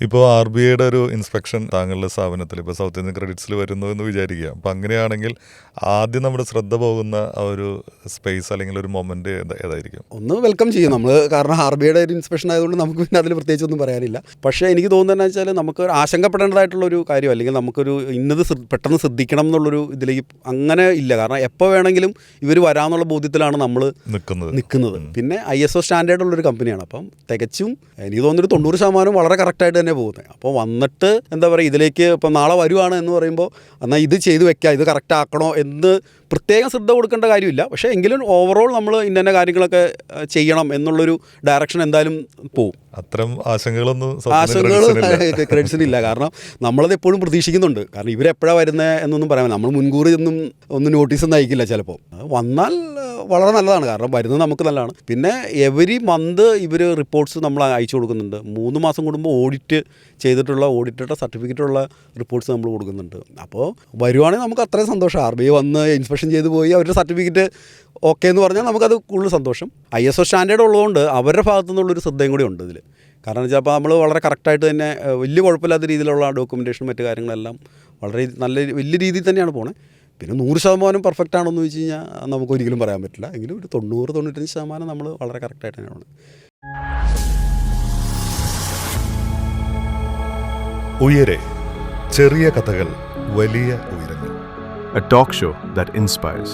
ഇപ്പോൾ RBIയുടെ ഒരു ഇൻസ്പെക്ഷൻ താങ്കളുടെ സ്ഥാപനത്തിൽ ഇപ്പോൾ സൗത്ത് ഇന്ത്യൻ ക്രെഡിറ്റ്സിൽ വരുന്നു എന്ന് വിചാരിക്കുക. അപ്പം അങ്ങനെയാണെങ്കിൽ ആദ്യം നമ്മുടെ ശ്രദ്ധ പോകുന്ന ആ ഒരു സ്പേസ് അല്ലെങ്കിൽ ഒരു മൊമെന്റ് ഏതായിരിക്കും? ഒന്ന് വെൽക്കം ചെയ്യും നമ്മൾ, കാരണം RBIയുടെ ഒരു ഇൻസ്പെക്ഷൻ ആയതുകൊണ്ട് നമുക്ക് പിന്നെ അതിൽ പ്രത്യേകിച്ചൊന്നും പറയാനില്ല. പക്ഷേ എനിക്ക് തോന്നുന്നതെന്ന് വെച്ചാൽ നമുക്ക് ആശങ്കപ്പെടേണ്ടതായിട്ടുള്ളൊരു കാര്യം, അല്ലെങ്കിൽ നമുക്കൊരു ഇന്നത് പെട്ടെന്ന് ശ്രദ്ധിക്കണം എന്നുള്ളൊരു ഇതിലേക്ക് അങ്ങനെ ഇല്ല. കാരണം എപ്പോൾ വേണമെങ്കിലും ഇവർ വരാമെന്നുള്ള ബോധ്യത്തിലാണ് നമ്മൾ നിൽക്കുന്നത്. പിന്നെ ISO സ്റ്റാൻഡേർഡുള്ളൊരു കമ്പനിയാണ്. അപ്പം തികച്ചും എനിക്ക് തോന്നുന്നൊരു 90% വളരെ കറക്റ്റായിട്ട് തന്നെ പോകുന്നത്. അപ്പോൾ വന്നിട്ട് എന്താ പറയുക, ഇതിലേക്ക് ഇപ്പം നാളെ വരുവാണ് എന്ന് പറയുമ്പോൾ എന്നാൽ ഇത് ചെയ്ത് വെക്കുക, ഇത് കറക്റ്റ് ആക്കണോ എന്ന് പ്രത്യേകം ശ്രദ്ധ കൊടുക്കേണ്ട കാര്യമില്ല. പക്ഷേ എങ്കിലും ഓവറോൾ നമ്മൾ ഇന്ന കാര്യങ്ങളൊക്കെ ചെയ്യണം എന്നുള്ളൊരു ഡയറക്ഷൻ എന്തായാലും പോവും. അത്തരം ആശങ്കകൾ ക്രെഡിറ്റ്സിനില്ല. കാരണം നമ്മളത് എപ്പോഴും പ്രതീക്ഷിക്കുന്നുണ്ട്. കാരണം ഇവരെപ്പോഴാണ് വരുന്നത് എന്നൊന്നും പറയാൻ നമ്മൾ മുൻകൂർ ഒന്നും നോട്ടീസൊന്നും അയക്കില്ല. ചിലപ്പോൾ വന്നാൽ വളരെ നല്ലതാണ്, കാരണം വരുന്നത് നമുക്ക് നല്ലതാണ്. പിന്നെ എവരി മന്ത് ഇവർ റിപ്പോർട്ട്സ് നമ്മൾ അയച്ചു കൊടുക്കുന്നുണ്ട്. 3 മാസം കൂടുമ്പോൾ ഓഡിറ്റ് ചെയ്തിട്ടുള്ള ഓഡിറ്ററുടെ സർട്ടിഫിക്കറ്റുള്ള റിപ്പോർട്ട്സ് നമ്മൾ കൊടുക്കുന്നുണ്ട്. അപ്പോൾ വരുവാണെങ്കിൽ നമുക്ക് അത്രയും സന്തോഷം. RBI വന്ന് ഇൻസ്പെക്ഷൻ ചെയ്ത് പോയി അവരുടെ സർട്ടിഫിക്കറ്റ് ഓക്കെ എന്ന് പറഞ്ഞാൽ നമുക്കത് കൂടുതൽ സന്തോഷം. ISO സ്റ്റാൻഡേർഡ് ഉള്ളതുകൊണ്ട് അവരുടെ ഭാഗത്തു നിന്നുള്ളൊരു ശ്രദ്ധയും കൂടി ഉണ്ട് ഇതിൽ. കാരണം എന്ന് വെച്ചാൽ അപ്പോൾ നമ്മൾ വളരെ കറക്റ്റായിട്ട് തന്നെ വലിയ കുഴപ്പമില്ലാത്ത രീതിയിലുള്ള ഡോക്യുമെൻറ്റേഷനും മറ്റു കാര്യങ്ങളെല്ലാം വളരെ വലിയ രീതിയിൽ തന്നെയാണ് പോണത്. പിന്നെ 100% പെർഫെക്റ്റ് ആണെന്ന് ചോദിച്ചു കഴിഞ്ഞാൽ നമുക്കൊരിക്കലും പറയാൻ പറ്റില്ല. എങ്കിലും ഒരു 90-95% നമ്മൾ വളരെ കറക്റ്റായിട്ട് തന്നെയാണ്. ഉയരെ ചെറിയ കഥകൾ, വലിയ ഉയരങ്ങൾ. A talk show that inspires.